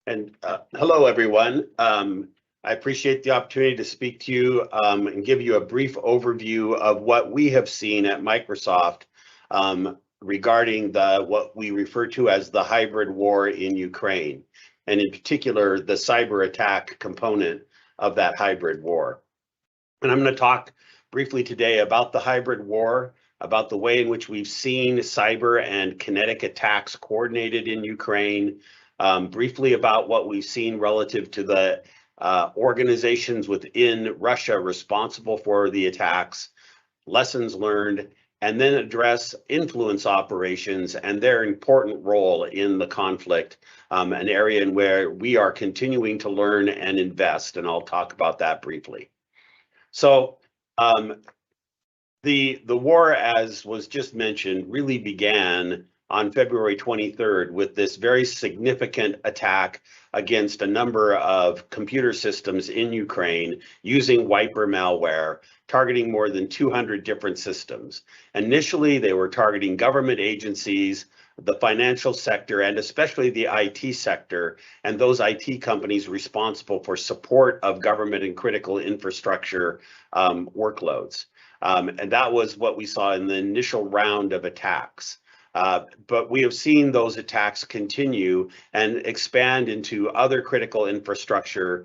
And hello, everyone. I appreciate the opportunity to speak to you and give you a brief overview of what we have seen at Microsoft regarding what we refer to as the hybrid war in Ukraine, and in particular, the cyber attack component of that hybrid war. And I'm going to talk briefly today about the hybrid war, about the way in which we've seen cyber and kinetic attacks coordinated in Ukraine, briefly about what we've seen relative to the organizations within Russia responsible for the attacks, lessons learned, and then address influence operations and their important role in the conflict, an area in where we are continuing to learn and invest, and I'll talk about that briefly. So the war, as was just mentioned, really began on February 23rd with this very significant attack against a number of computer systems in Ukraine using wiper malware, targeting more than 200 different systems. Initially, they were targeting government agencies, the financial sector, and especially the IT sector, and those IT companies responsible for support of government and critical infrastructure workloads. And that was what we saw in the initial round of attacks. But we have seen those attacks continue and expand into other critical infrastructure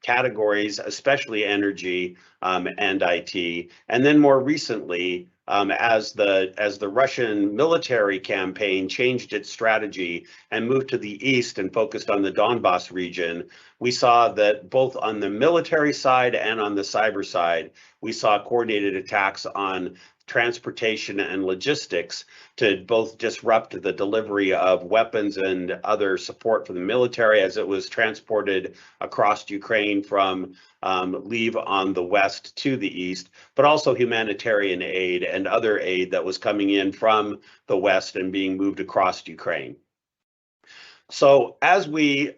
categories, especially energy and IT. And then more recently, as the Russian military campaign changed its strategy and moved to the east and focused on the Donbas region, we saw that both on the military side and on the cyber side, we saw coordinated attacks on transportation and logistics to both disrupt the delivery of weapons and other support for the military as it was transported across Ukraine from Lviv on the west to the east, but also humanitarian aid and other aid that was coming in from the west and being moved across Ukraine. So as we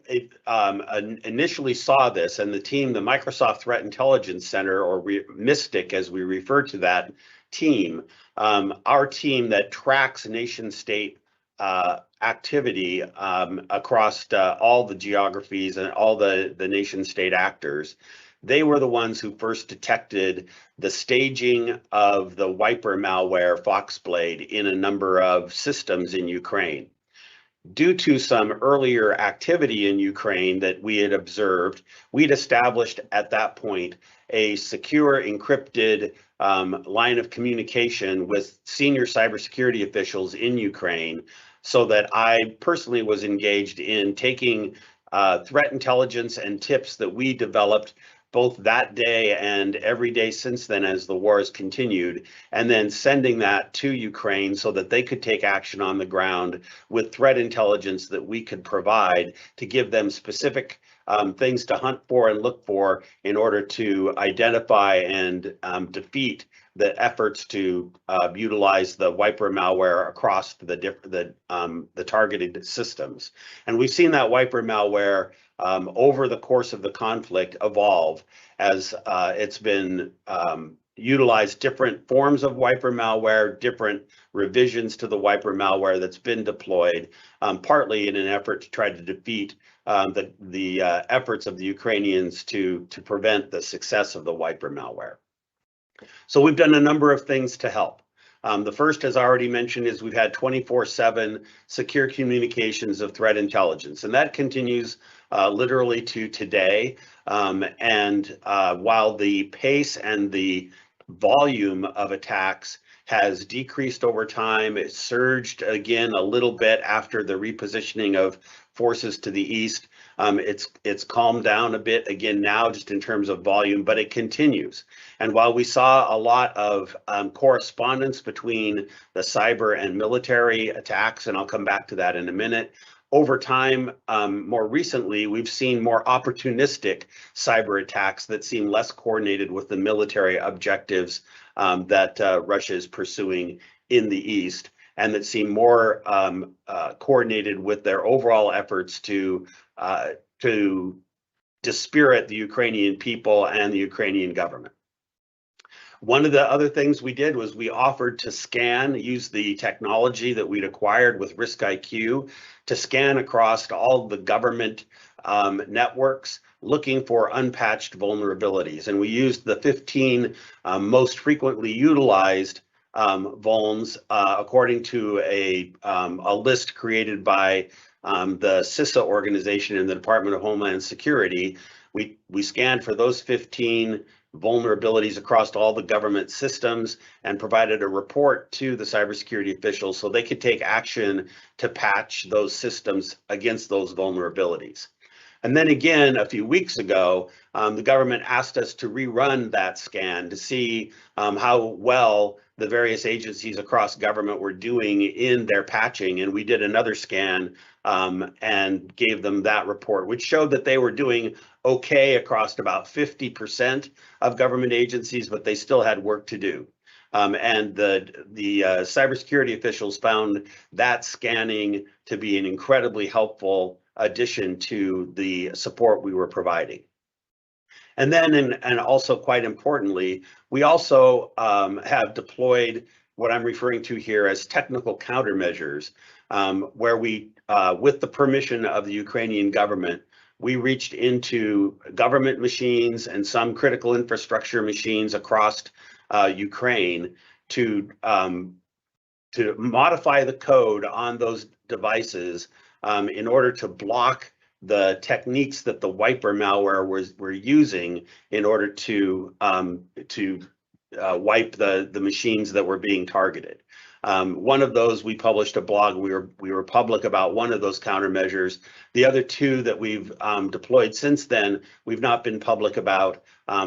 initially saw this, and the team, the Microsoft Threat Intelligence Center, or MYSTIC as we refer to that team, our team that tracks nation state activity across all the geographies and all the nation state actors, they were the ones who first detected the staging of the wiper malware Foxblade in a number of systems in Ukraine. Due to some earlier activity in Ukraine that we had observed, we'd established at that point a secure encrypted line of communication with senior cybersecurity officials in Ukraine, so that I personally was engaged in taking threat intelligence and tips that we developed both that day and every day since then as the war has continued, and then sending that to Ukraine so that they could take action on the ground with threat intelligence that we could provide to give them specific things to hunt for and look for in order to identify and defeat the efforts to utilize the wiper malware across the targeted systems. And we've seen that wiper malware over the course of the conflict evolve as it's been utilized different forms of wiper malware, different revisions to the wiper malware that's been deployed, partly in an effort to try to defeat the efforts of the Ukrainians to prevent the success of the wiper malware. So we've done a number of things to help. The first, as I already mentioned, is we've had 24/7 secure communications of threat intelligence, and that continues literally to today. While the pace and the volume of attacks has decreased over time, it surged again a little bit after the repositioning of forces to the east. It's calmed down a bit again now, just in terms of volume, but it continues. And while we saw a lot of correspondence between the cyber and military attacks, and I'll come back to that in a minute, over time, more recently, we've seen more opportunistic cyber attacks that seem less coordinated with the military objectives that Russia is pursuing in the east, and that seem more coordinated with their overall efforts to dispirit the Ukrainian people and the Ukrainian government. One of the other things we did was we offered to scan, use the technology that we'd acquired with RiskIQ to scan across all the government networks looking for unpatched vulnerabilities. And we used the 15 most frequently utilized vulns according to a list created by the CISA organization in the Department of Homeland Security. We scanned for those 15 vulnerabilities across all the government systems and provided a report to the cybersecurity officials so they could take action to patch those systems against those vulnerabilities. And then again, a few weeks ago, the government asked us to rerun that scan to see how well the various agencies across government were doing in their patching. And we did another scan and gave them that report, which showed that they were doing okay across about 50% of government agencies, but they still had work to do. And the cybersecurity officials found that scanning to be an incredibly helpful addition to the support we were providing. And then, and also quite importantly, we also have deployed what I'm referring to here as technical countermeasures, where we, with the permission of the Ukrainian government, we reached into government machines and some critical infrastructure machines across Ukraine to modify the code on those devices in order to block the techniques that the wiper malware were using in order to wipe the machines that were being targeted. One of those, we published a blog. We were public about one of those countermeasures. The other two that we've deployed since then, we've not been public about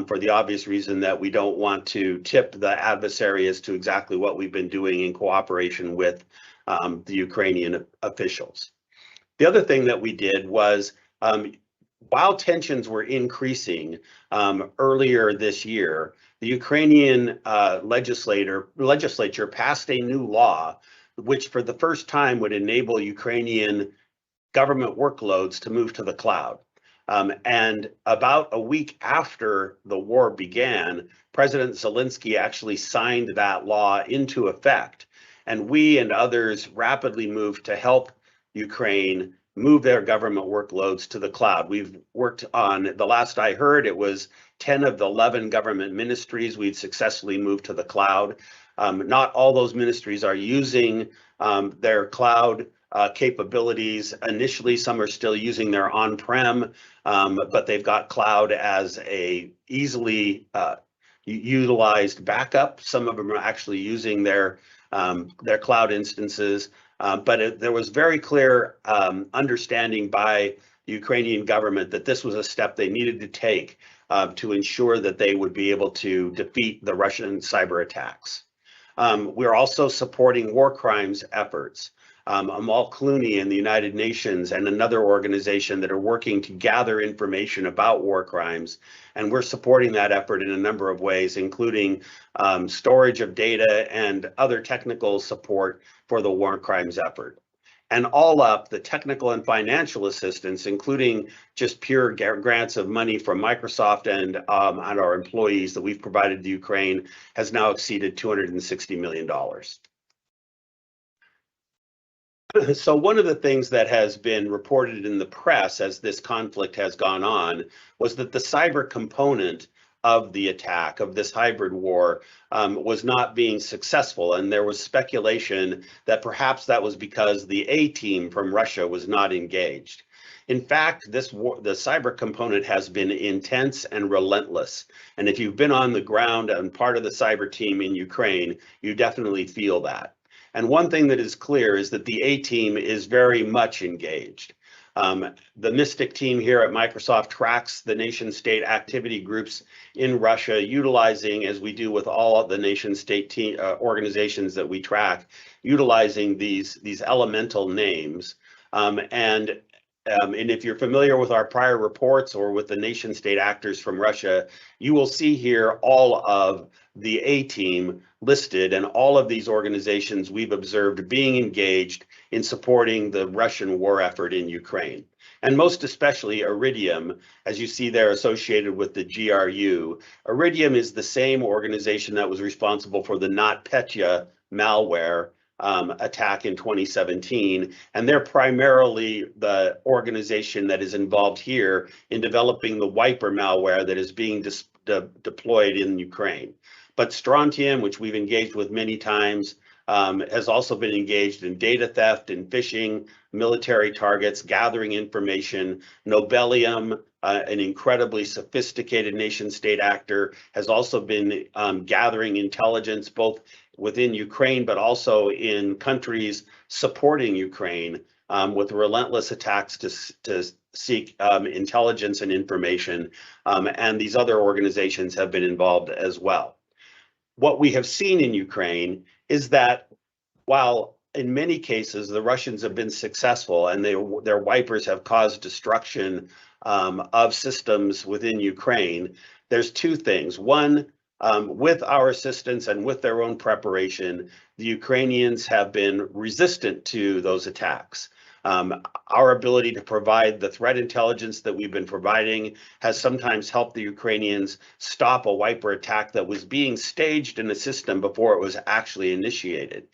for the obvious reason that we don't want to tip the adversary as to exactly what we've been doing in cooperation with the Ukrainian officials. The other thing that we did was, while tensions were increasing earlier this year, the Ukrainian legislature passed a new law, which for the first time would enable Ukrainian government workloads to move to the cloud. And about a week after the war began, President Zelensky actually signed that law into effect. And we and others rapidly moved to help Ukraine move their government workloads to the cloud. We've worked on, the last I heard, it was 10 of the 11 government ministries we'd successfully moved to the cloud. Not all those ministries are using their cloud capabilities. Initially, some are still using their on-prem, but they've got cloud as a easily utilized backup. Some of them are actually using their cloud instances. But there was very clear understanding by the Ukrainian government that this was a step they needed to take to ensure that they would be able to defeat the Russian cyber attacks. We're also supporting war crimes efforts. Amal Clooney in the United Nations and another organization that are working to gather information about war crimes. And we're supporting that effort in a number of ways, including storage of data and other technical support for the war crimes effort. And all up, the technical and financial assistance, including just pure grants of money from Microsoft and our employees that we've provided to Ukraine, has now exceeded $260 million. So one of the things that has been reported in the press as this conflict has gone on was that the cyber component of the attack, of this hybrid war, was not being successful. And there was speculation that perhaps that was because the A team from Russia was not engaged. In fact, this war, the cyber component has been intense and relentless. And if you've been on the ground and part of the cyber team in Ukraine, you definitely feel that. And one thing that is clear is that the A team is very much engaged. The Mystic team here at Microsoft tracks the nation-state activity groups in Russia, utilizing, as we do with all of the nation-state organizations that we track, utilizing these elemental names. And if you're familiar with our prior reports or with the nation-state actors from Russia, you will see here all of the A team listed and all of these organizations we've observed being engaged in supporting the Russian war effort in Ukraine. and most especially Iridium, as you see there associated with the GRU. Iridium is the same organization that was responsible for the NotPetya malware attack in 2017, and they're primarily the organization that is involved here in developing the wiper malware that is being deployed in Ukraine. But Strontium, which we've engaged with many times, has also been engaged in data theft and phishing, military targets, gathering information. Nobelium, an incredibly sophisticated nation-state actor, has also been gathering intelligence both within Ukraine, but also in countries supporting Ukraine with relentless attacks to seek intelligence and information. And these other organizations have been involved as well. What we have seen in Ukraine is that while in many cases the Russians have been successful and their wipers have caused destruction of systems within Ukraine, there's two things. One, with our assistance and with their own preparation, the Ukrainians have been resistant to those attacks. Our ability to provide the threat intelligence that we've been providing has sometimes helped the Ukrainians stop a wiper attack that was being staged in a system before it was actually initiated.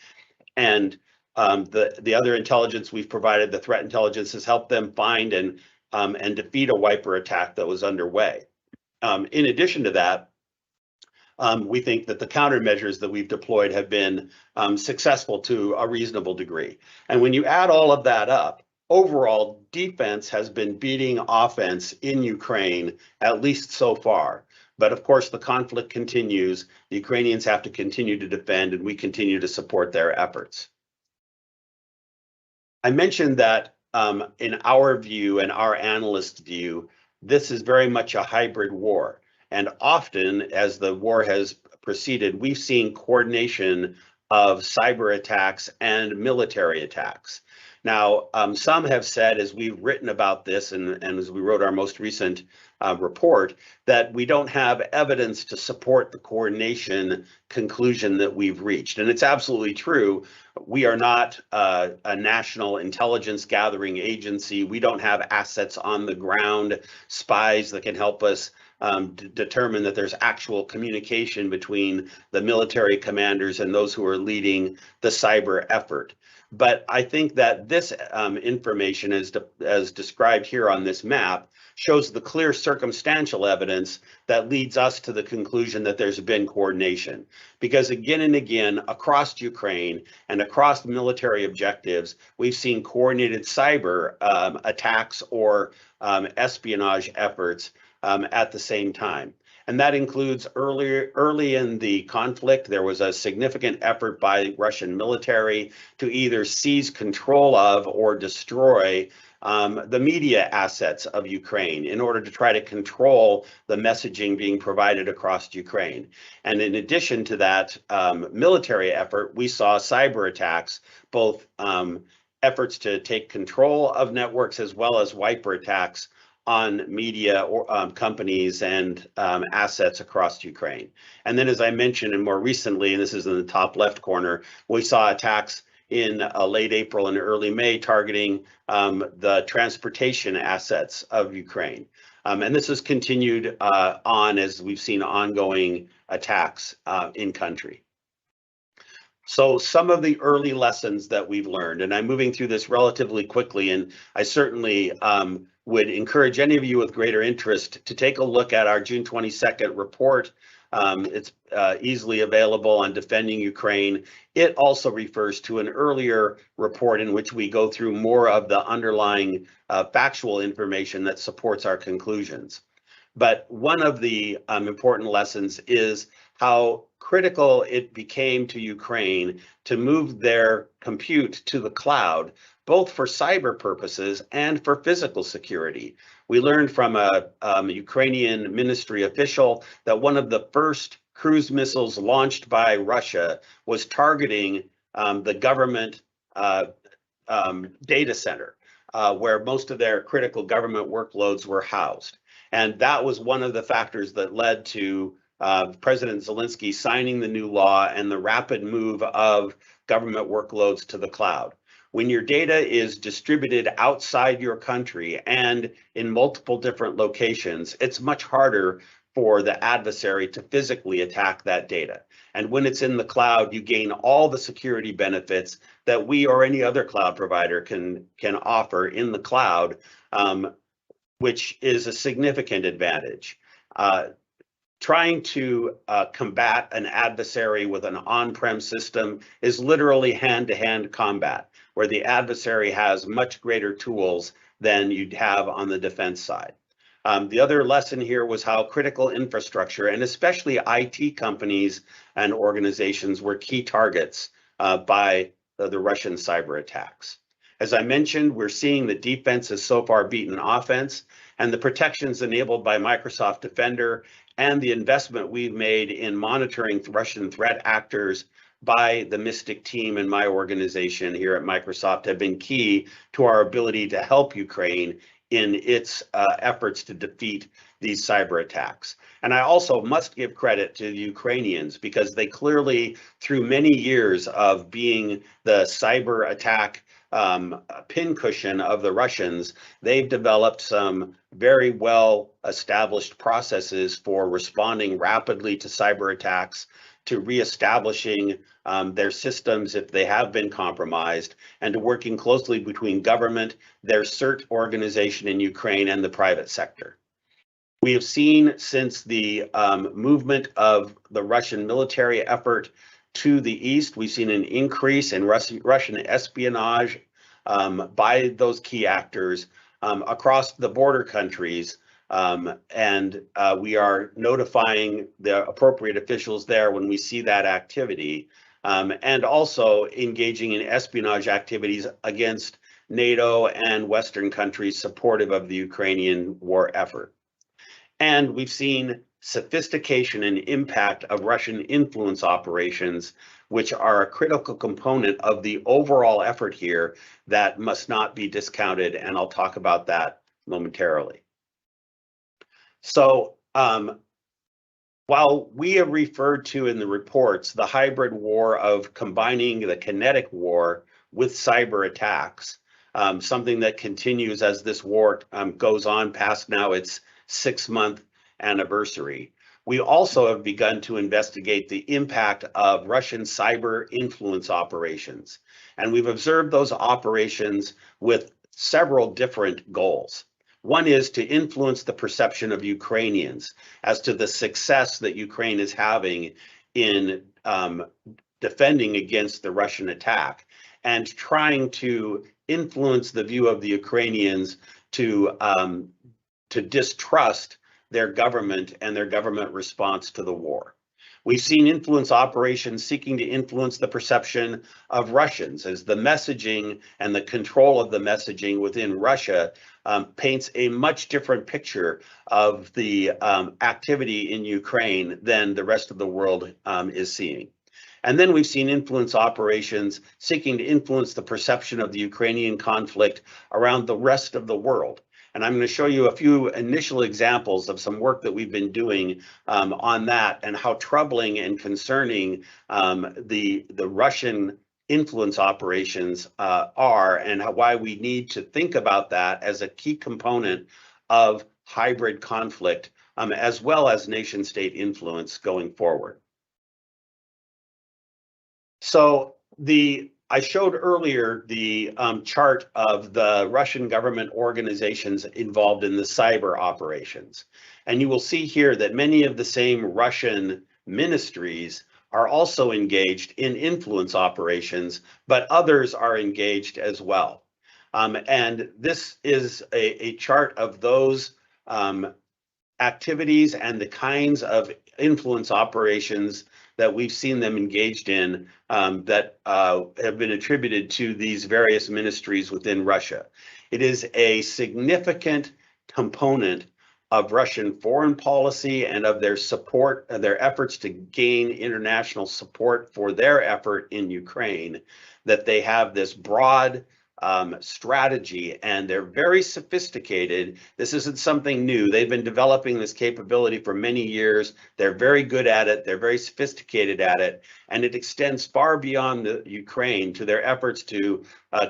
And the other intelligence we've provided, the threat intelligence, has helped them find and defeat a wiper attack that was underway. In addition to that, we think that the countermeasures that we've deployed have been successful to a reasonable degree. And when you add all of that up, overall defense has been beating offense in Ukraine, at least so far. But of course, the conflict continues. The Ukrainians have to continue to defend, and we continue to support their efforts. I mentioned that in our view and our analysts' view, this is very much a hybrid war. And often, as the war has proceeded, we've seen coordination of cyber attacks and military attacks. Now, some have said, as we've written about this and as we wrote our most recent report, that we don't have evidence to support the coordination conclusion that we've reached. And it's absolutely true. We are not a national intelligence gathering agency. We don't have assets on the ground, spies that can help us determine that there's actual communication between the military commanders and those who are leading the cyber effort. But I think that this information, as described here on this map, shows the clear circumstantial evidence that leads us to the conclusion that there's been coordination. Because again and again, across Ukraine and across military objectives, we've seen coordinated cyber attacks or espionage efforts at the same time. And that includes early in the conflict, there was a significant effort by Russian military to either seize control of or destroy the media assets of Ukraine in order to try to control the messaging being provided across Ukraine. And in addition to that military effort, we saw cyber attacks, both efforts to take control of networks as well as wiper attacks on media or companies and assets across Ukraine. And then, as I mentioned, and more recently, and this is in the top left corner, we saw attacks in late April and early May targeting the transportation assets of Ukraine. And this has continued on as we've seen ongoing attacks in country. So some of the early lessons that we've learned, and I'm moving through this relatively quickly, and I certainly would encourage any of you with greater interest to take a look at our June 22nd report. It's easily available on Defending Ukraine. It also refers to an earlier report in which we go through more of the underlying factual information that supports our conclusions. But one of the important lessons is how critical it became to Ukraine to move their compute to the cloud, both for cyber purposes and for physical security. We learned from a Ukrainian ministry official that one of the first cruise missiles launched by Russia was targeting the government data center, where most of their critical government workloads were housed. And that was one of the factors that led to President Zelensky signing the new law and the rapid move of government workloads to the cloud. When your data is distributed outside your country and in multiple different locations, it's much harder for the adversary to physically attack that data. And when it's in the cloud, you gain all the security benefits that we or any other cloud provider can offer in the cloud, which is a significant advantage. Trying to combat an adversary with an on-prem system is literally hand-to-hand combat, where the adversary has much greater tools than you'd have on the defense side. The other lesson here was how critical infrastructure, and especially IT companies and organizations, were key targets by the Russian cyber attacks. As I mentioned, we're seeing that defense has so far beaten offense, and the protections enabled by Microsoft Defender and the investment we've made in monitoring Russian threat actors by the Mystic team and my organization here at Microsoft have been key to our ability to help Ukraine in its efforts to defeat these cyber attacks. And I also must give credit to the Ukrainians, because they clearly, through many years of being the cyber attack pincushion of the Russians, they've developed some very well established processes for responding rapidly to cyber attacks, to reestablishing their systems if they have been compromised, and to working closely between government, their CERT organization in Ukraine, and the private sector. We have seen since the movement of the Russian military effort to the east, we've seen an increase in Russian espionage by those key actors across the border countries. And we are notifying the appropriate officials there when we see that activity, and also engaging in espionage activities against NATO and Western countries supportive of the Ukrainian war effort. And we've seen sophistication and impact of Russian influence operations, which are a critical component of the overall effort here that must not be discounted, and I'll talk about that momentarily. So while we have referred to in the reports the hybrid war of combining the kinetic war with cyber attacks, something that continues as this war goes on past now its 6-month anniversary, we also have begun to investigate the impact of Russian cyber influence operations. And we've observed those operations with several different goals. One is to influence the perception of Ukrainians as to the success that Ukraine is having in defending against the Russian attack, and trying to influence the view of the Ukrainians to distrust their government and their government response to the war. We've seen influence operations seeking to influence the perception of Russians, as the messaging and the control of the messaging within Russia paints a much different picture of the activity in Ukraine than the rest of the world is seeing. And then we've seen influence operations seeking to influence the perception of the Ukrainian conflict around the rest of the world. And I'm going to show you a few initial examples of some work that we've been doing on that, and how troubling and concerning the Russian influence operations are, and why we need to think about that as a key component of hybrid conflict, as well as nation state influence going forward. So I showed earlier the chart of the Russian government organizations involved in the cyber operations. And you will see here that many of the same Russian ministries are also engaged in influence operations, but others are engaged as well. And this is a chart of those activities and the kinds of influence operations that we've seen them engaged in that have been attributed to these various ministries within Russia. It is a significant component of Russian foreign policy and of their support, their efforts to gain international support for their effort in Ukraine, that they have this broad strategy, and they're very sophisticated. This isn't something new. They've been developing this capability for many years. They're very good at it. They're very sophisticated at it, and it extends far beyond the Ukraine to their efforts to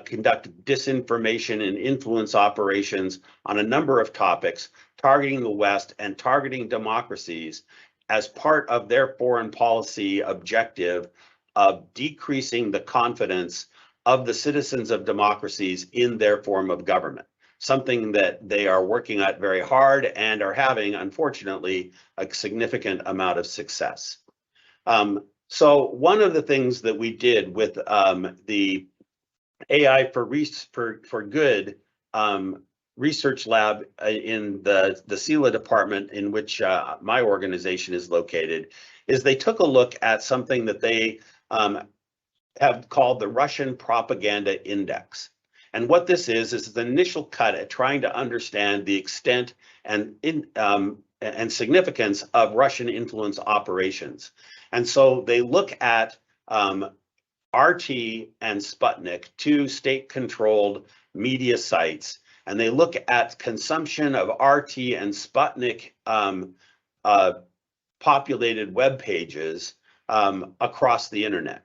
conduct disinformation and influence operations on a number of topics, targeting the West and targeting democracies as part of their foreign policy objective of decreasing the confidence of the citizens of democracies in their form of government, something that they are working at very hard and are having, unfortunately, a significant amount of success. So one of the things that we did with the AI for Good research lab in the CELA department, in which my organization is located, is they took a look at something that they have called the Russian Propaganda Index. And what this is the initial cut at trying to understand the extent and significance of Russian influence operations. And so they look at RT and Sputnik, two state-controlled media sites, and they look at consumption of RT and Sputnik populated web pages across the internet.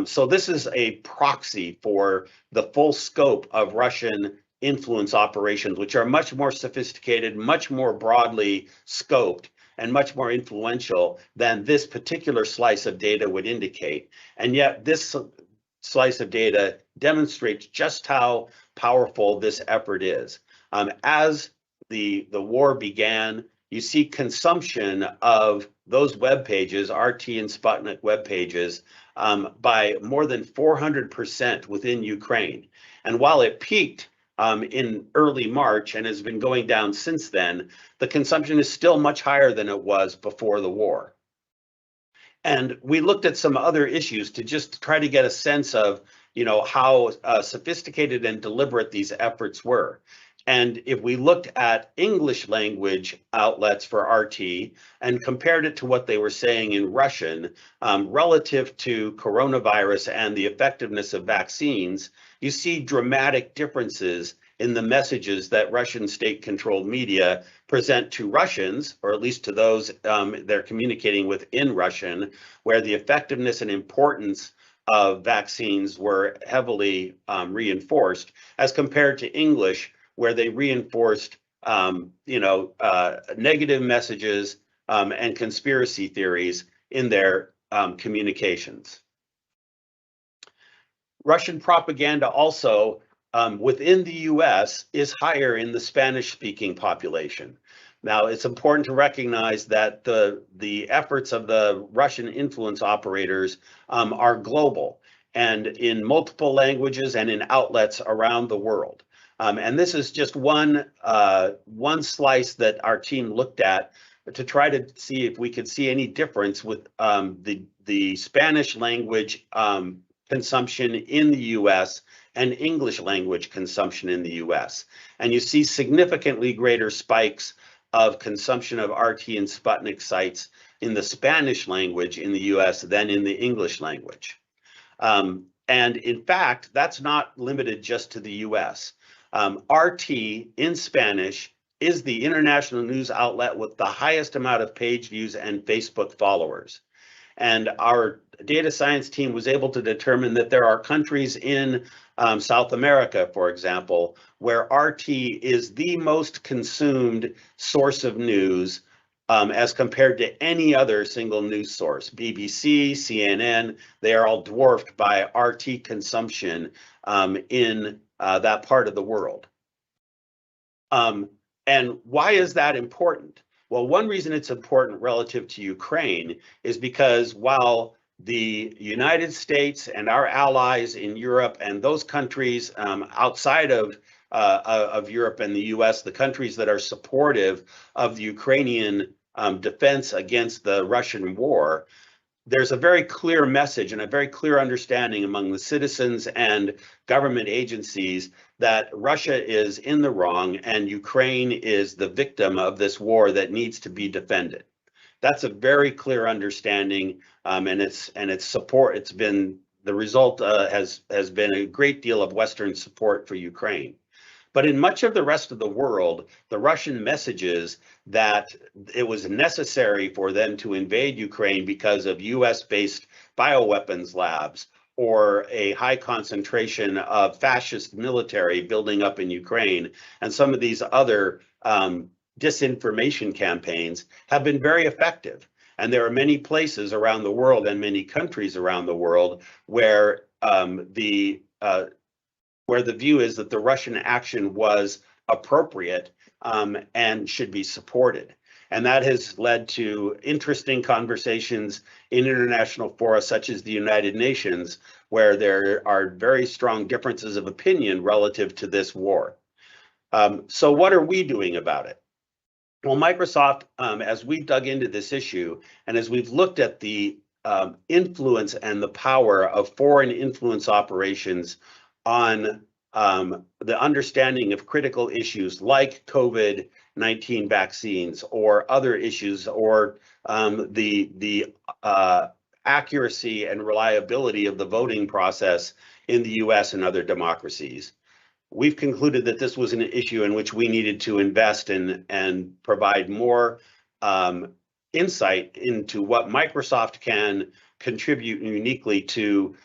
So this is a proxy for the full scope of Russian influence operations, which are much more sophisticated, much more broadly scoped, and much more influential than this particular slice of data would indicate. And yet this slice of data demonstrates just how powerful this effort is. As the war began, you see consumption of those web pages, RT and Sputnik web pages, by more than 400% within Ukraine. And while it peaked in early March and has been going down since then, the consumption is still much higher than it was before the war. And we looked at some other issues to just try to get a sense of, how sophisticated and deliberate these efforts were. And if we looked at English language outlets for RT and compared it to what they were saying in Russian relative to coronavirus and the effectiveness of vaccines, you see dramatic differences in the messages that Russian state-controlled media present to Russians, or at least to those they're communicating with in Russian, where the effectiveness and importance of vaccines were heavily reinforced, as compared to English, where they reinforced, negative messages and conspiracy theories in their communications. Russian propaganda also within the US is higher in the Spanish-speaking population. Now, it's important to recognize that the efforts of the Russian influence operators are global and in multiple languages and in outlets around the world. And this is just one slice that our team looked at to try to see if we could see any difference with the Spanish language consumption in the US and English language consumption in the US. And you see significantly greater spikes of consumption of RT and Sputnik sites in the Spanish language in the US than in the English language. And in fact, that's not limited just to the US. RT in Spanish is the international news outlet with the highest amount of page views and Facebook followers. And our data science team was able to determine that there are countries in South America, for example, where RT is the most consumed source of news as compared to any other single news source. BBC, CNN, they are all dwarfed by RT consumption in that part of the world. And why is that important? Well, one reason it's important relative to Ukraine is because while the United States and our allies in Europe and those countries outside of Europe and the US, the countries that are supportive of the Ukrainian defense against the Russian war, there's a very clear message and a very clear understanding among the citizens and government agencies that Russia is in the wrong and Ukraine is the victim of this war that needs to be defended. That's a very clear understanding, and it's been the result has been a great deal of Western support for Ukraine. But in much of the rest of the world, the Russian messages that it was necessary for them to invade Ukraine because of US-based bioweapons labs or a high concentration of fascist military building up in Ukraine, and some of these other disinformation campaigns have been very effective. And there are many places around the world and many countries around the world where the view is that the Russian action was appropriate and should be supported. And that has led to interesting conversations in international fora such as the United Nations, where there are very strong differences of opinion relative to this war. So what are we doing about it? Well, Microsoft, as we've dug into this issue and as we've looked at the influence and the power of foreign influence operations on the understanding of critical issues like COVID-19 vaccines or other issues, or the accuracy and reliability of the voting process in the US and other democracies. We've concluded that this was an issue in which we needed to invest in and provide more insight into what Microsoft can contribute uniquely to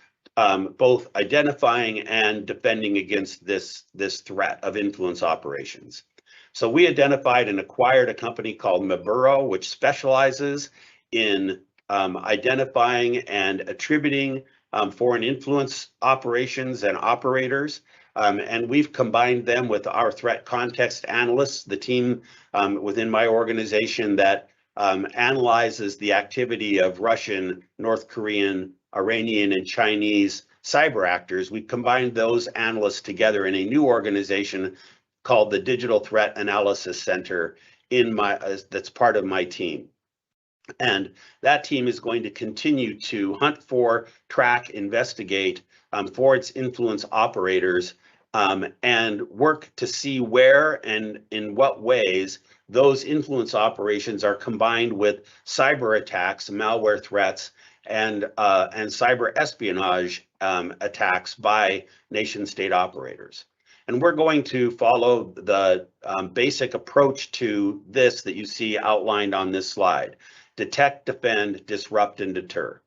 both identifying and defending against this threat of influence operations. So we identified and acquired a company called Maburo, which specializes in identifying and attributing foreign influence operations and operators. And we've combined them with our threat context analysts, the team within my organization that analyzes the activity of Russian, North Korean, Iranian, and Chinese cyber actors. We've combined those analysts together in a new organization called the Digital Threat Analysis Center that's part of my team. And that team is going to continue to hunt for, track, investigate for its influence operators and work to see where and in what ways those influence operations are combined with cyber attacks, malware threats, and cyber espionage attacks by nation state operators. And we're going to follow the basic approach to this that you see outlined on this slide: detect, defend, disrupt, and deter.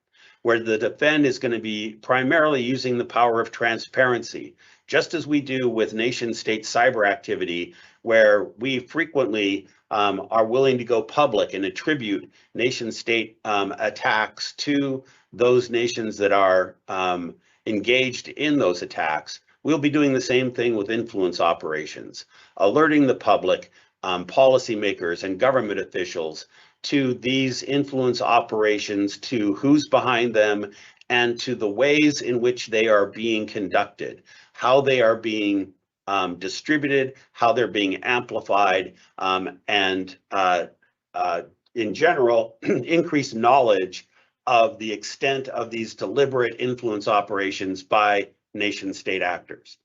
Where the defend is going to be primarily using the power of transparency, just as we do with nation state cyber activity, where we frequently are willing to go public and attribute nation state attacks to those nations that are engaged in those attacks. We'll be doing the same thing with influence operations, alerting the public, policymakers, and government officials to these influence operations, to who's behind them, and to the ways in which they are being conducted, how they are being distributed, how they're being amplified, and in general, increased knowledge of the extent of these deliberate influence operations by nation state actors.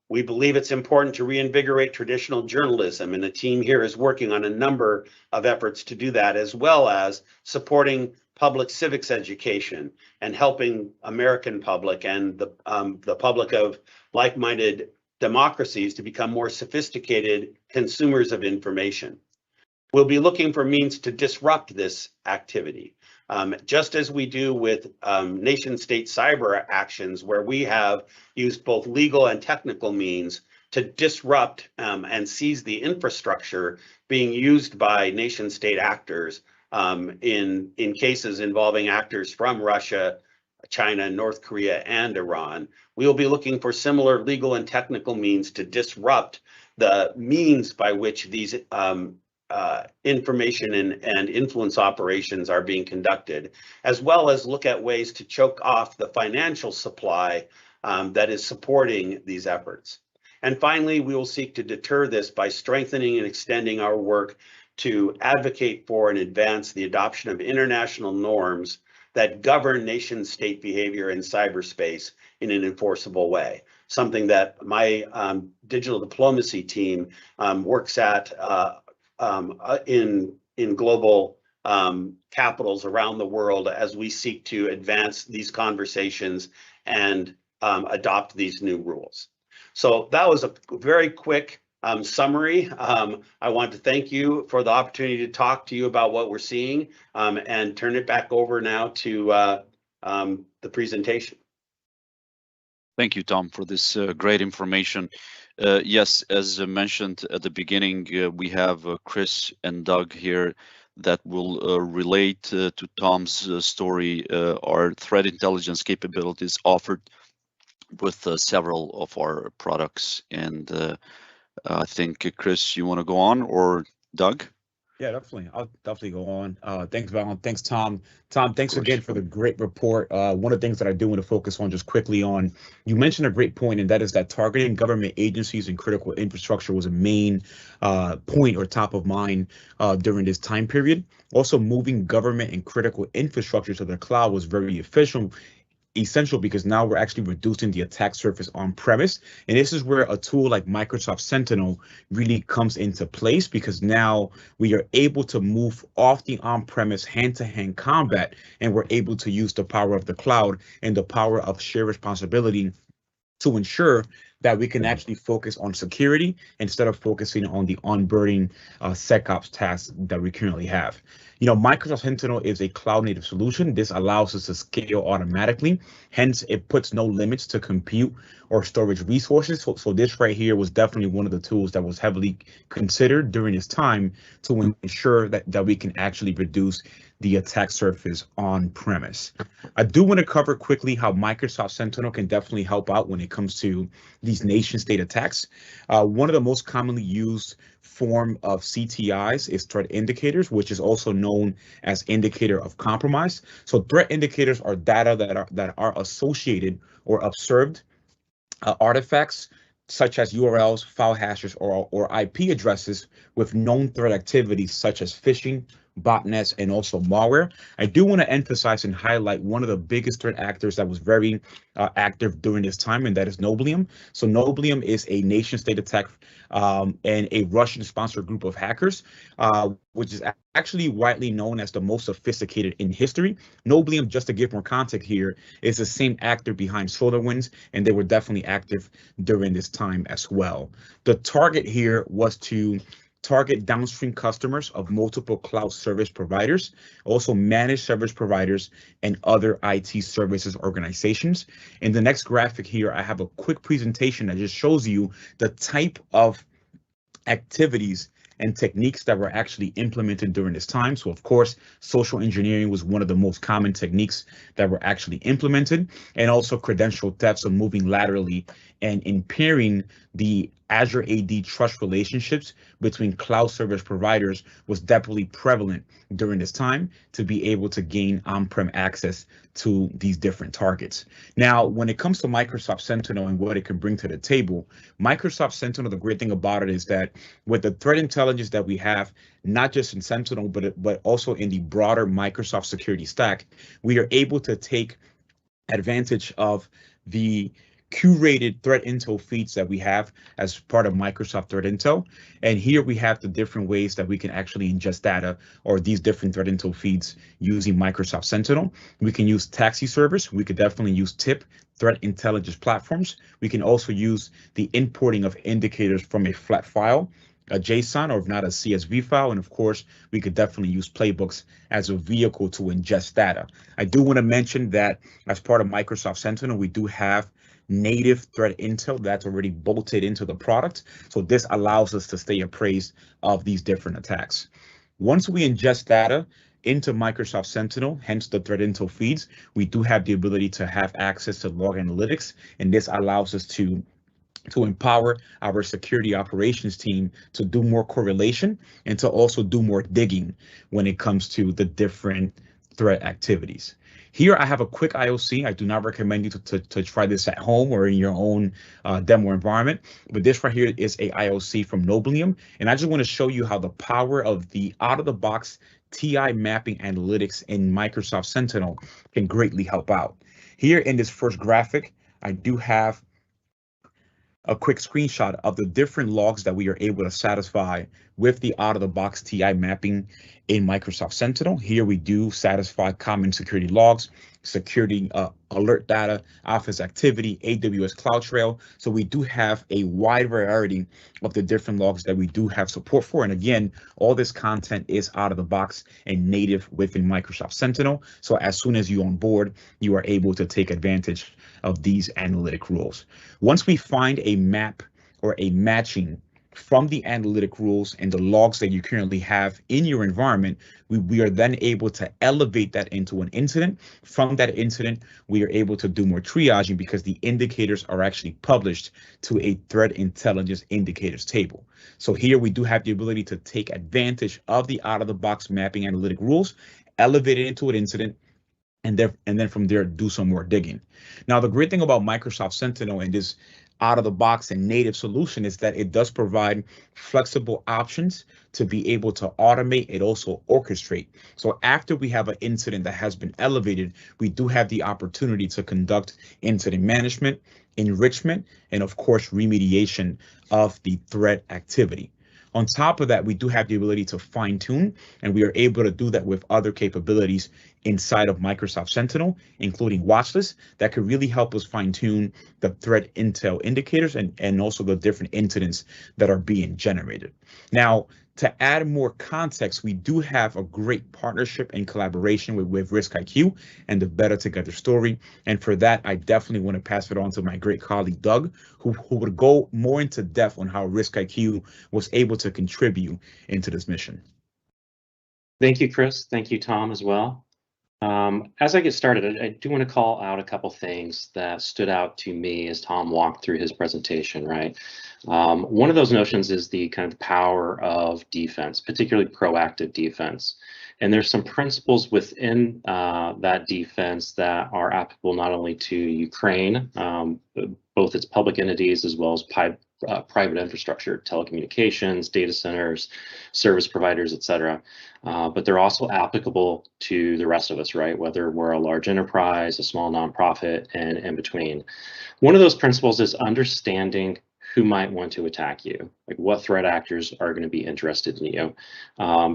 We believe it's important to reinvigorate traditional journalism, and the team here is working on a number of efforts to do that, as well as supporting public civics education and helping American public and the public of like-minded democracies to become more sophisticated consumers of information. We'll be looking for means to disrupt this activity, just as we do with nation-state cyber actions, where we have used both legal and technical means to disrupt and seize the infrastructure being used by nation-state actors in cases involving actors from Russia, China, North Korea, and Iran. We will be looking for similar legal and technical means to disrupt the means by which these information and influence operations are being conducted, as well as look at ways to choke off the financial supply that is supporting these efforts. And finally, we will seek to deter this by strengthening and extending our work to advocate for and advance the adoption of international norms that govern nation-state behavior in cyberspace in an enforceable way, something that my digital diplomacy team works at in global capitals around the world as we seek to advance these conversations and adopt these new rules. So that was a very quick summary. I want to thank you for the opportunity to talk to you about what we're seeing and turn it back over now to the presentation. Thank you, Tom, for this great information. Yes, as mentioned at the beginning, we have Chris and Doug here that will relate to Tom's story, our threat intelligence capabilities offered with several of our products. And I think, Chris, you want to go on, or Doug? Yeah, definitely. I'll definitely go on. Thanks, Val. Thanks, Tom. Tom, thanks again for the great report. One of the things that I do want to focus on just quickly on, you mentioned a great point, and that is that targeting government agencies and critical infrastructure was a main point or top of mind during this time period. Also, moving government and critical infrastructure to the cloud was very essential because now we're actually reducing the attack surface on premise. And this is where a tool like Microsoft Sentinel really comes into place, because now we are able to move off the on-premise hand-to-hand combat, and we're able to use the power of the cloud and the power of shared responsibility to ensure that we can actually focus on security instead of focusing on the onboarding SecOps tasks that we currently have. You know, Microsoft Sentinel is a cloud-native solution. This allows us to scale automatically. Hence, it puts no limits to compute or storage resources. So this right here was definitely one of the tools that was heavily considered during this time to ensure that we can actually reduce the attack surface on premise. I do want to cover quickly how Microsoft Sentinel can definitely help out when it comes to these nation state attacks. One of the most commonly used form of CTIs is threat indicators, which is also known as indicator of compromise. So threat indicators are data that are associated or observed artifacts such as URLs, file hashes, or IP addresses with known threat activities such as phishing, botnets, and also malware. I do want to emphasize and highlight one of the biggest threat actors that was very active during this time, and that is Noblium. So Noblium is a nation-state attack and a Russian-sponsored group of hackers, which is actually widely known as the most sophisticated in history. Noblium, just to give more context here, is the same actor behind SolarWinds, and they were definitely active during this time as well. The target here was to target downstream customers of multiple cloud service providers, also managed service providers, and other IT services organizations. In the next graphic here, I have a quick presentation that just shows you the type of activities and techniques that were actually implemented during this time. So of course, social engineering was one of the most common techniques that were actually implemented, and also credential theft, so moving laterally and impairing the Azure AD trust relationships between cloud service providers was definitely prevalent during this time to be able to gain on-prem access to these different targets. Now, when it comes to Microsoft Sentinel and what it can bring to the table, Microsoft Sentinel, the great thing about it is that with the threat intelligence that we have, not just in Sentinel, but also in the broader Microsoft security stack, we are able to take advantage of the curated threat intel feeds that we have as part of Microsoft Threat Intel. And here we have the different ways that we can actually ingest data or these different threat intel feeds using Microsoft Sentinel. We can use taxi servers. We could definitely use TIP, threat intelligence platforms. We can also use the importing of indicators from a flat file, a JSON, or if not, a CSV file. And of course, we could definitely use playbooks as a vehicle to ingest data. I do want to mention that as part of Microsoft Sentinel, we do have native threat intel that's already bolted into the product. So this allows us to stay appraised of these different attacks. Once we ingest data into Microsoft Sentinel, hence the threat intel feeds, we do have the ability to have access to log analytics, and this allows us to empower our security operations team to do more correlation and to also do more digging when it comes to the different threat activities. Here I have a quick IOC. I do not recommend you to try this at home or in your own demo environment, but this right here is a IOC from Noblium, and I just want to show you how the power of the out-of-the-box TI mapping analytics in Microsoft Sentinel can greatly help out. Here in this first graphic, I do have a quick screenshot of the different logs that we are able to satisfy with the out-of-the-box TI mapping in Microsoft Sentinel. Here we do satisfy common security logs, security alert data, Office activity, AWS CloudTrail. So we do have a wide variety of the different logs that we do have support for. And again, all this content is out of the box and native within Microsoft Sentinel. So as soon as you onboard, you are able to take advantage of these analytic rules. Once we find a map or a matching from the analytic rules and the logs that you currently have in your environment, we are then able to elevate that into an incident. From that incident, we are able to do more triaging because the indicators are actually published to a threat intelligence indicators table. So here we do have the ability to take advantage of the out-of-the-box mapping analytic rules, elevate it into an incident, and then from there do some more digging. Now, the great thing about Microsoft Sentinel and this out of the box and native solution is that it does provide flexible options to be able to automate. It also orchestrate. So after we have an incident that has been elevated, we do have the opportunity to conduct incident management, enrichment, and of course, remediation of the threat activity. On top of that, we do have the ability to fine tune, and we are able to do that with other capabilities inside of Microsoft Sentinel, including watchlist that could really help us fine tune the threat intel indicators and also the different incidents that are being generated. Now, to add more context, we do have a great partnership and collaboration with RiskIQ and the Better Together story. And for that, I definitely want to pass it on to my great colleague, Doug, who would go more into depth on how RiskIQ was able to contribute into this mission. Thank you, Chris. Thank you, Tom, as well. As I get started, I do want to call out a couple things that stood out to me as Tom walked through his presentation, right? One of those notions is the kind of power of defense, particularly proactive defense. And there's some principles within that defense that are applicable not only to Ukraine, both its public entities as well as private infrastructure, telecommunications, data centers, service providers, et cetera. But they're also applicable to the rest of us, right? Whether we're a large enterprise, a small nonprofit, and in between. One of those principles is understanding who might want to attack you, like what threat actors are going to be interested in you.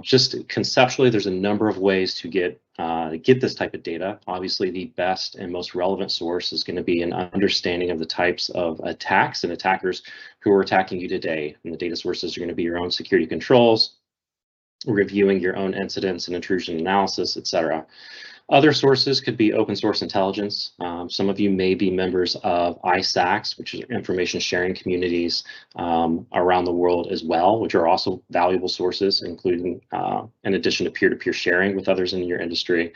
Just conceptually, there's a number of ways to get this type of data. Obviously, the best and most relevant source is going to be an understanding of the types of attacks and attackers who are attacking you today. And the data sources are going to be your own security controls, reviewing your own incidents and intrusion analysis, et cetera. Other sources could be open source intelligence. Some of you may be members of ISACs, which are information sharing communities around the world as well, which are also valuable sources, including in addition to peer-to-peer sharing with others in your industry.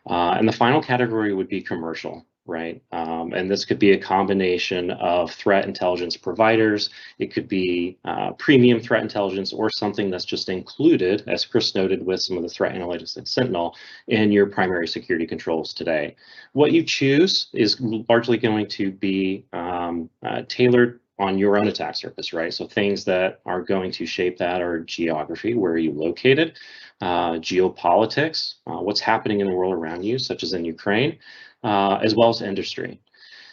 And the final category would be commercial, right? And this could be a combination of threat intelligence providers. It could be premium threat intelligence or something that's just included, as Chris noted, with some of the threat analytics at Sentinel in your primary security controls today. What you choose is largely going to be tailored on your own attack surface, right? So things that are going to shape that are geography, where are you located, geopolitics, what's happening in the world around you, such as in Ukraine, as well as industry.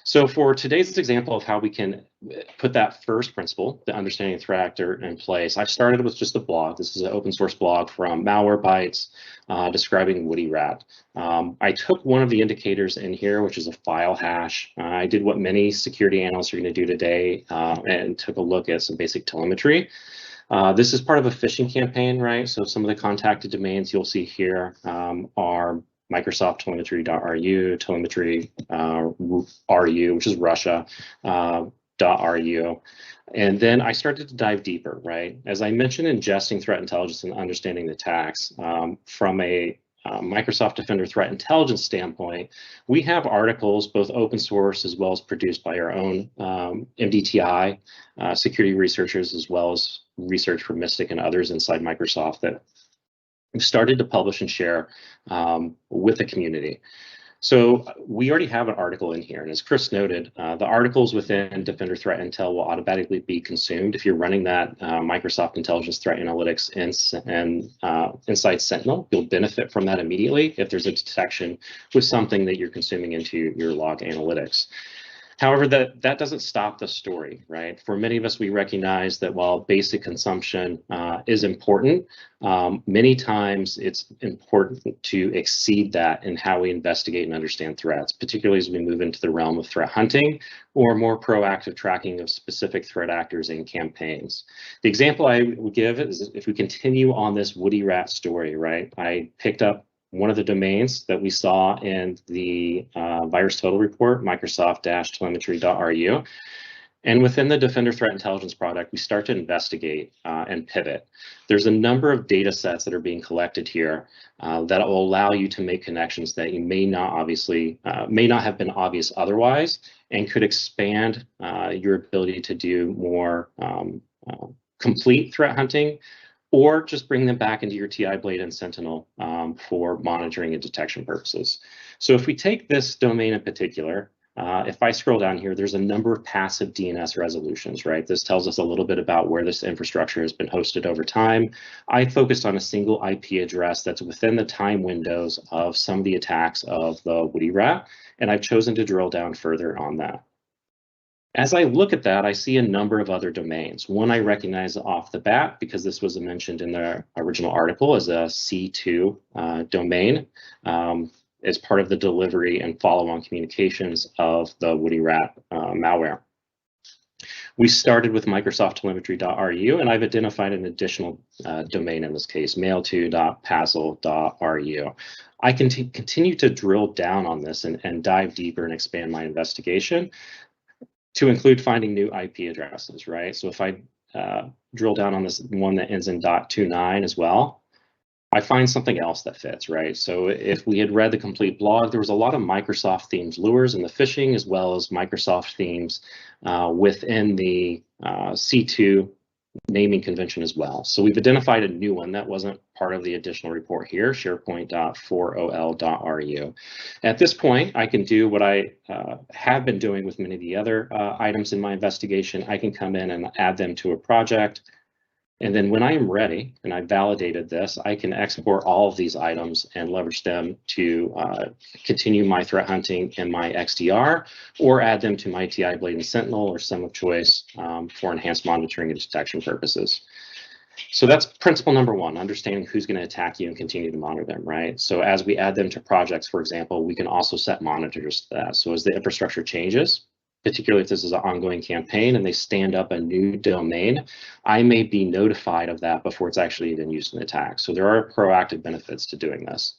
So for today's example of how we can put that first principle, the understanding threat actor, in place, I started with just a blog. This is an open source blog from Malwarebytes describing Woody Rat. I took one of the indicators in here, which is a file hash. I did what many security analysts are going to do today and took a look at some basic telemetry. This is part of a phishing campaign, right? So some of the contacted domains you'll see here are Microsoft telemetry.ru, telemetry.ru, which is Russia, .ru. And then I started to dive deeper, right? As I mentioned, ingesting threat intelligence and understanding the attacks from a Microsoft Defender threat intelligence standpoint, we have articles, both open source as well as produced by our own MDTI security researchers, as well as research from Mystic and others inside Microsoft that we've started to publish and share with the community. So we already have an article in here, and as Chris noted, the articles within Defender Threat Intel will automatically be consumed if you're running that Microsoft Intelligence Threat Analytics inside Sentinel. You'll benefit from that immediately if there's a detection with something that you're consuming into your log analytics. However, that doesn't stop the story, right? For many of us, we recognize that while basic consumption is important, many times it's important to exceed that in how we investigate and understand threats, particularly as we move into the realm of threat hunting or more proactive tracking of specific threat actors in campaigns. The example I would give is if we continue on this woody rat story, right? I picked up one of the domains that we saw in the virus total report, Microsoft-telemetry.ru. And within the Defender Threat Intelligence product, we start to investigate and pivot. There's a number of data sets that are being collected here that will allow you to make connections that you may not have been obvious otherwise, and could expand your ability to do more complete threat hunting, or just bring them back into your TI Blade and Sentinel for monitoring and detection purposes. So if we take this domain in particular, if I scroll down here, there's a number of passive DNS resolutions, right? This tells us a little bit about where this infrastructure has been hosted over time. I focused on a single IP address that's within the time windows of some of the attacks of the Woody Rat, and I've chosen to drill down further on that. As I look at that, I see a number of other domains. One I recognize off the bat because this was mentioned in the original article as a C2 domain as part of the delivery and follow-on communications of the Woody Rat malware. We started with Microsoft-telemetry.ru, and I've identified an additional domain in this case, mail2.passel.ru. I can continue to drill down on this and dive deeper and expand my investigation to include finding new IP addresses, right? So if I drill down on this one that ends in .29 as well, I find something else that fits, right? So if we had read the complete blog, there was a lot of Microsoft themes lures in the phishing, as well as Microsoft themes within the C2 naming convention as well. So we've identified a new one that wasn't part of the additional report here, SharePoint.4ol.ru. At this point, I can do what I have been doing with many of the other items in my investigation. I can come in and add them to a project. And then when I am ready and I validated this, I can export all of these items and leverage them to continue my threat hunting in my XDR, or add them to my TI Blade and Sentinel or SIEM of choice for enhanced monitoring and detection purposes. So that's principle number one, understanding who's going to attack you and continue to monitor them, right? So as we add them to projects, for example, we can also set monitors to that. So as the infrastructure changes, particularly if this is an ongoing campaign and they stand up a new domain, I may be notified of that before it's actually even used in the attack. So there are proactive benefits to doing this.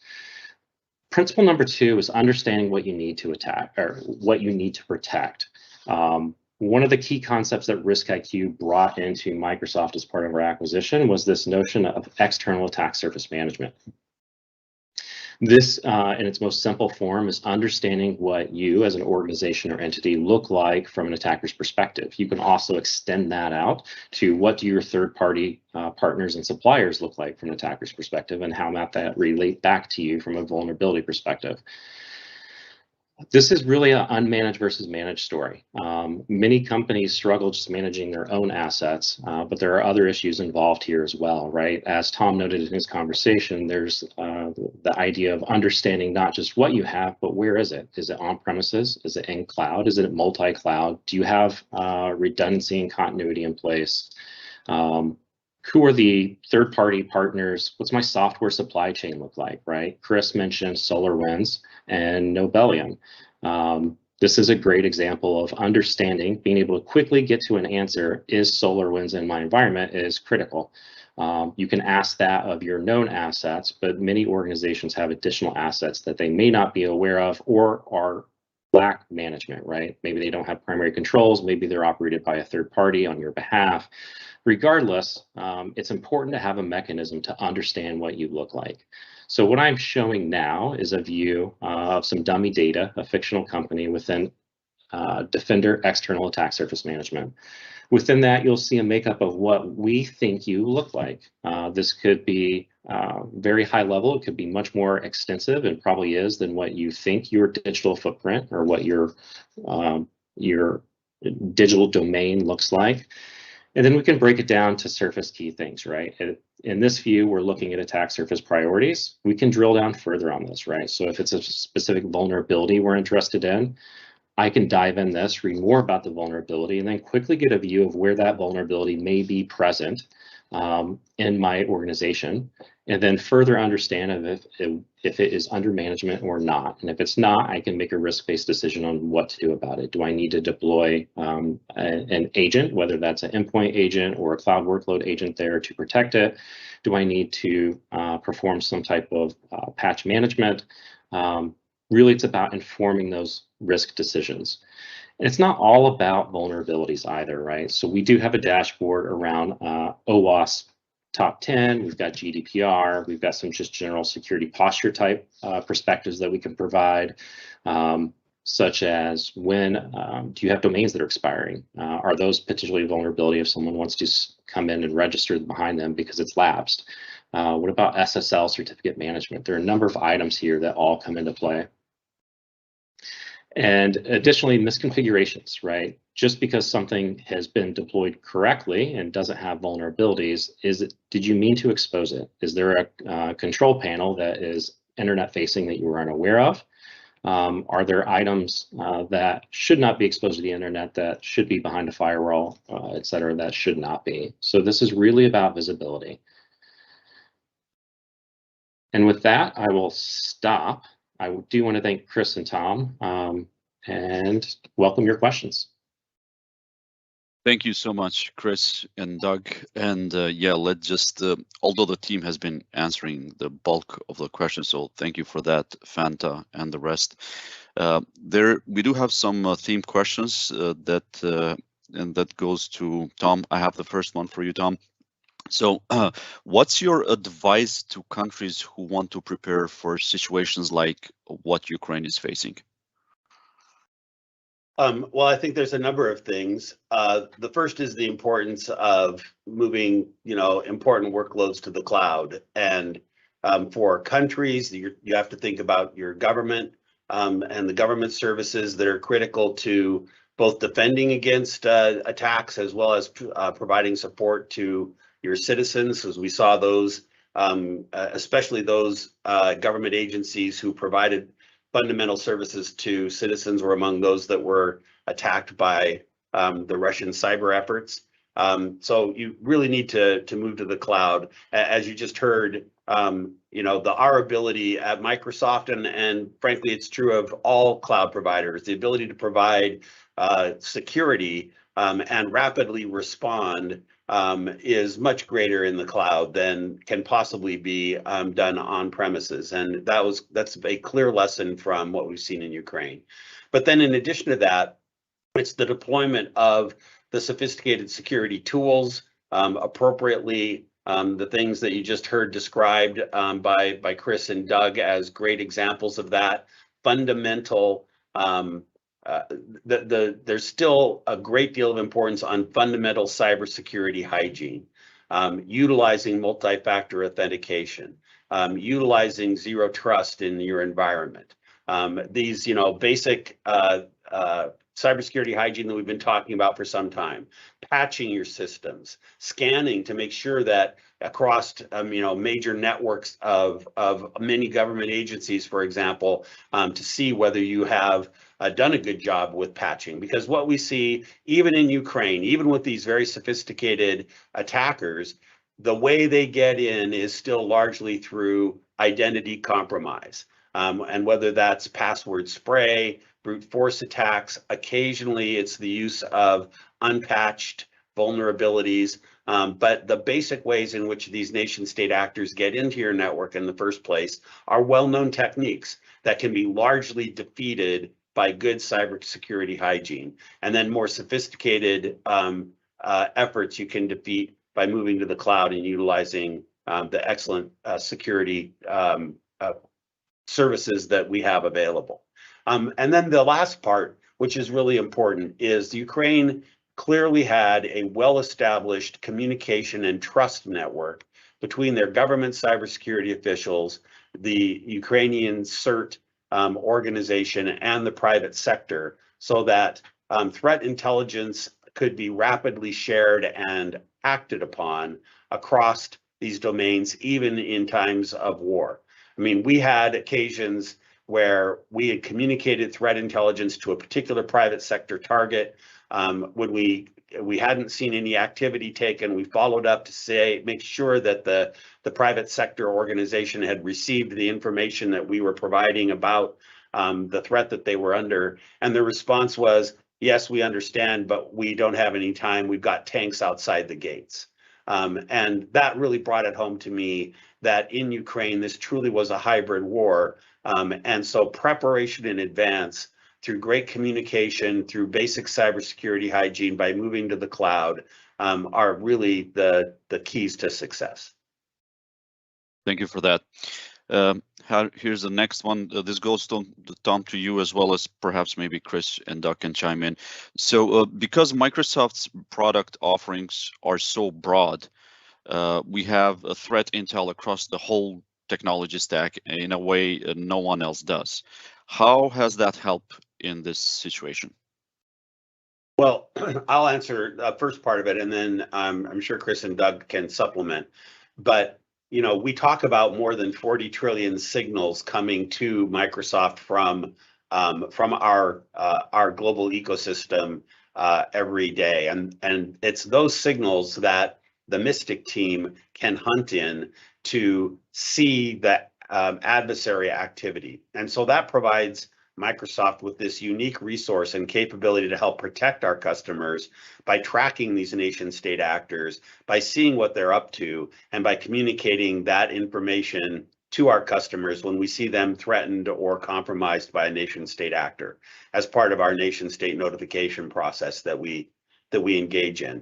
Principle number two is understanding what you need to attack or what you need to protect. One of the key concepts that RiskIQ brought into Microsoft as part of our acquisition was this notion of external attack surface management. This, in its most simple form, is understanding what you as an organization or entity look like from an attacker's perspective. You can also extend that out to what do your third-party partners and suppliers look like from an attacker's perspective, and how might that relate back to you from a vulnerability perspective. This is really an unmanaged versus managed story. Many companies struggle just managing their own assets, but there are other issues involved here as well, right? As Tom noted in his conversation, there's the idea of understanding not just what you have, but where is it? Is it on premises? Is it in cloud? Is it multi-cloud? Do you have redundancy and continuity in place? Who are the third-party partners? What's my software supply chain look like, right? Chris mentioned SolarWinds and Nobelium. This is a great example of understanding, being able to quickly get to an answer, is SolarWinds in my environment, is critical. You can ask that of your known assets, but many organizations have additional assets that they may not be aware of or are lack management, right? Maybe they don't have primary controls, maybe they're operated by a third party on your behalf. Regardless, it's important to have a mechanism to understand what you look like. So what I'm showing now is a view of some dummy data, a fictional company within Defender External Attack Surface Management. Within that, you'll see a makeup of what we think you look like. This could be very high level. It could be much more extensive, and probably is, than what you think your digital footprint or what your digital domain looks like. And then we can break it down to surface key things, right? In this view, we're looking at attack surface priorities. We can drill down further on this, right? So if it's a specific vulnerability we're interested in, I can dive in this, read more about the vulnerability, and then quickly get a view of where that vulnerability may be present in my organization, and then further understand if it is under management or not. And if it's not, I can make a risk-based decision on what to do about it. Do I need to deploy an agent, whether that's an endpoint agent or a cloud workload agent there to protect it? Do I need to perform some type of patch management? Really, it's about informing those risk decisions. And it's not all about vulnerabilities either, right? So we do have a dashboard around OWASP top 10. We've got GDPR. We've got some just general security posture type perspectives that we can provide, such as when do you have domains that are expiring? Are those potentially a vulnerability if someone wants to come in and register behind them because it's lapsed? What about SSL certificate management? There are a number of items here that all come into play. And additionally, misconfigurations, right? Just because something has been deployed correctly and doesn't have vulnerabilities, did you mean to expose it? Is there a control panel that is internet facing that you were unaware of? Are there items that should not be exposed to the internet that should be behind a firewall, et cetera, that should not be? So this is really about visibility. And with that, I will stop. I do want to thank Chris and Tom and welcome your questions. Thank you so much, Chris and Doug. And yeah, let's just, although the team has been answering the bulk of the questions, so thank you for that, Fanta and the rest. We do have some themed questions that goes to Tom. I have the first one for you, Tom. So what's your advice to countries who want to prepare for situations like what Ukraine is facing? Well, I think there's a number of things. The first is the importance of moving, important workloads to the cloud. And for countries, you have to think about your government and the government services that are critical to both defending against attacks as well as providing support to your citizens, as we saw those, especially those government agencies who provided fundamental services to citizens were among those that were attacked by the Russian cyber efforts. So you really need to move to the cloud. As you just heard, our ability at Microsoft, and frankly, it's true of all cloud providers, the ability to provide security and rapidly respond is much greater in the cloud than can possibly be done on premises. And that's a clear lesson from what we've seen in Ukraine. But then in addition to that, it's the deployment of the sophisticated security tools appropriately, the things that you just heard described by Chris and Doug as great examples of that. Fundamental there's still a great deal of importance on fundamental cybersecurity hygiene, utilizing multi-factor authentication, utilizing zero trust in your environment. These, basic cybersecurity hygiene that we've been talking about for some time, patching your systems, scanning to make sure that across major networks of many government agencies, for example, to see whether you have done a good job with patching. Because what we see, even in Ukraine, even with these very sophisticated attackers, the way they get in is still largely through identity compromise. And whether that's password spray, brute force attacks, occasionally it's the use of unpatched vulnerabilities. But the basic ways in which these nation state actors get into your network in the first place are well-known techniques that can be largely defeated by good cybersecurity hygiene. And then more sophisticated efforts you can defeat by moving to the cloud and utilizing the excellent security services that we have available. And then the last part, which is really important, is Ukraine clearly had a well-established communication and trust network between their government cybersecurity officials, the Ukrainian CERT organization, and the private sector, so that threat intelligence could be rapidly shared and acted upon across these domains, even in times of war. I mean, we had occasions where we had communicated threat intelligence to a particular private sector target. When we hadn't seen any activity taken, we followed up to make sure that the private sector organization had received the information that we were providing about the threat that they were under. And the response was, yes, we understand, but we don't have any time. We've got tanks outside the gates. And that really brought it home to me that in Ukraine, this truly was a hybrid war. And so preparation in advance through great communication, through basic cybersecurity hygiene, by moving to the cloud, are really the keys to success. Thank you for that. Here's the next one. This goes to Tom, to you, as well as perhaps maybe Chris and Doug can chime in. So because Microsoft's product offerings are so broad, we have a threat intel across the whole technology stack in a way no one else does. How has that helped in this situation? Well, I'll answer the first part of it, and then I'm sure Chris and Doug can supplement. But you know, we talk about more than 40 trillion signals coming to Microsoft from our global ecosystem every day, and it's those signals that the Mystic team can hunt in to see the adversary activity, and so that provides Microsoft with this unique resource and capability to help protect our customers by tracking these nation state actors, by seeing what they're up to, and by communicating that information to our customers when we see them threatened or compromised by a nation state actor as part of our nation state notification process that we engage in.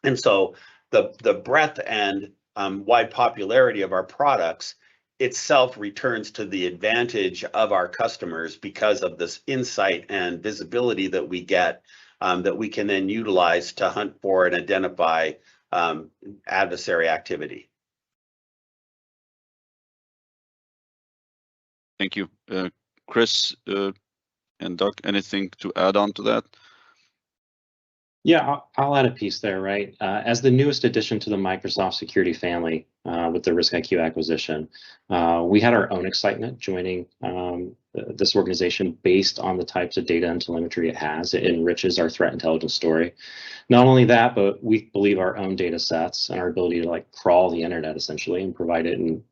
And so the breadth and wide popularity of our products itself returns to the advantage of our customers because of this insight and visibility that we get, that we can then utilize to hunt for and identify adversary activity. Thank you. Chris and Doug, anything to add on to that? Yeah, I'll add a piece there, right? As the newest addition to the Microsoft security family with the RiskIQ acquisition, we had our own excitement joining this organization based on the types of data and telemetry it has. It enriches our threat intelligence story. Not only that, but we believe our own data sets and our ability to like crawl the internet essentially and provide it in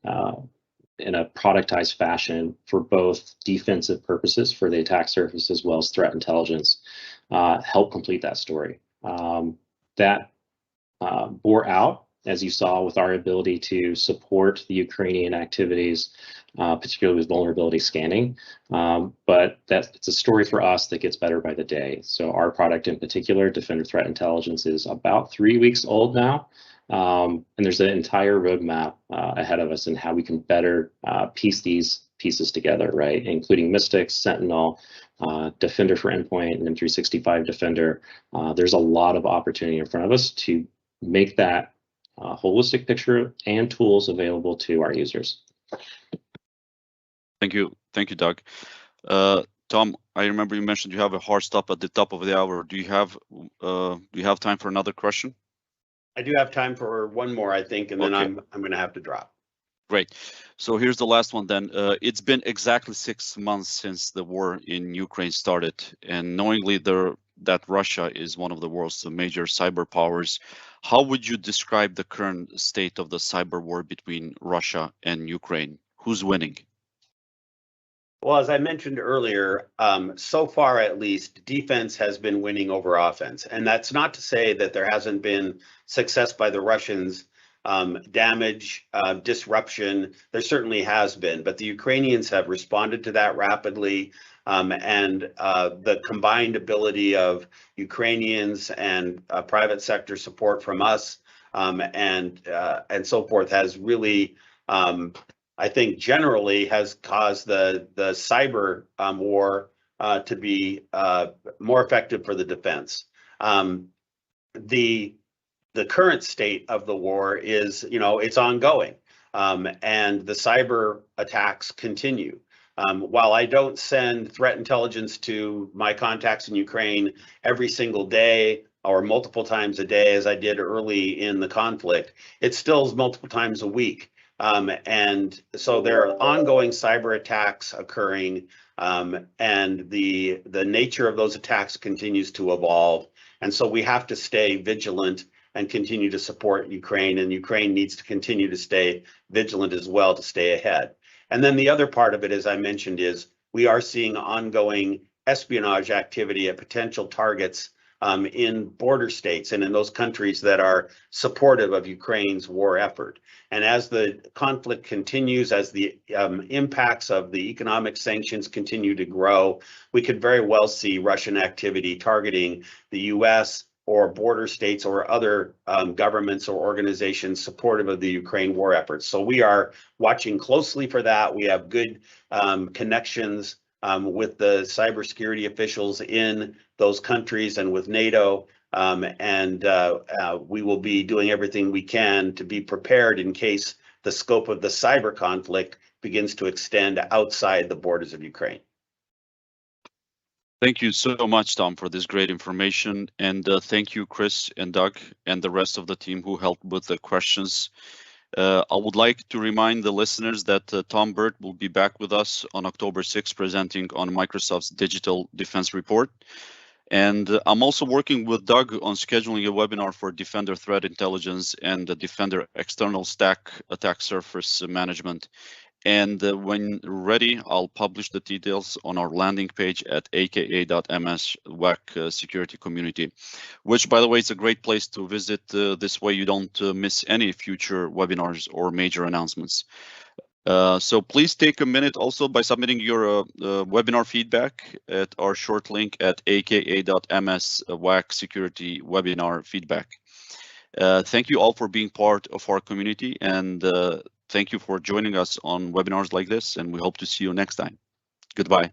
a productized fashion for both defensive purposes for the attack surface as well as threat intelligence help complete that story. That bore out, as you saw, with our ability to support the Ukrainian activities, particularly with vulnerability scanning. But it's a story for us that gets better by the day. So our product in particular, Defender Threat Intelligence, is about 3 weeks old now. And there's an entire roadmap ahead of us in how we can better piece these pieces together, right? Including Mystic, Sentinel, Defender for Endpoint, and M365 Defender. There's a lot of opportunity in front of us to make that holistic picture and tools available to our users. Thank you, Doug. Tom, I remember you mentioned you have a hard stop at the top of the hour. Do you have time for another question? I do have time for one more, I think, and then okay. I'm going to have to drop. Great. So here's the last one then. It's been exactly 6 months since the war in Ukraine started, and knowingly that Russia is one of the world's major cyber powers, how would you describe the current state of the cyber war between Russia and Ukraine? Who's winning? Well, as I mentioned earlier, so far at least, defense has been winning over offense. And that's not to say that there hasn't been success by the Russians, damage, disruption. There certainly has been, but the Ukrainians have responded to that rapidly. And the combined ability of Ukrainians and private sector support from us and so forth has really I think generally has caused the cyber war to be more effective for the defense. The current state of the war is, it's ongoing, and the cyber attacks continue. While I don't send threat intelligence to my contacts in Ukraine every single day or multiple times a day as I did early in the conflict, it still is multiple times a week. And so there are ongoing cyber attacks occurring, and the nature of those attacks continues to evolve. And so we have to stay vigilant and continue to support Ukraine, and Ukraine needs to continue to stay vigilant as well to stay ahead. And then the other part of it, as I mentioned, is we are seeing ongoing espionage activity at potential targets in border states and in those countries that are supportive of Ukraine's war effort. And as the conflict continues, as the impacts of the economic sanctions continue to grow, we could very well see Russian activity targeting the US or border states or other governments or organizations supportive of the Ukraine war effort. So we are watching closely for that. We have good connections with the cybersecurity officials in those countries and with NATO, and we will be doing everything we can to be prepared in case the scope of the cyber conflict begins to extend outside the borders of Ukraine. Thank you so much, Tom, for this great information. And thank you, Chris and Doug, and the rest of the team who helped with the questions. I would like to remind the listeners that Tom Burt will be back with us on October 6th, presenting on Microsoft's Digital Defense Report. And I'm also working with Doug on scheduling a webinar for Defender Threat Intelligence and the Defender External Stack Attack Surface Management. And when ready, I'll publish the details on our landing page at aka.ms WAC security community, which, by the way, is a great place to visit. This way you don't miss any future webinars or major announcements. So please take a minute also by submitting your webinar feedback at our short link at aka.ms WAC security webinar feedback. Thank you all for being part of our community, and thank you for joining us on webinars like this, and we hope to see you next time. Goodbye.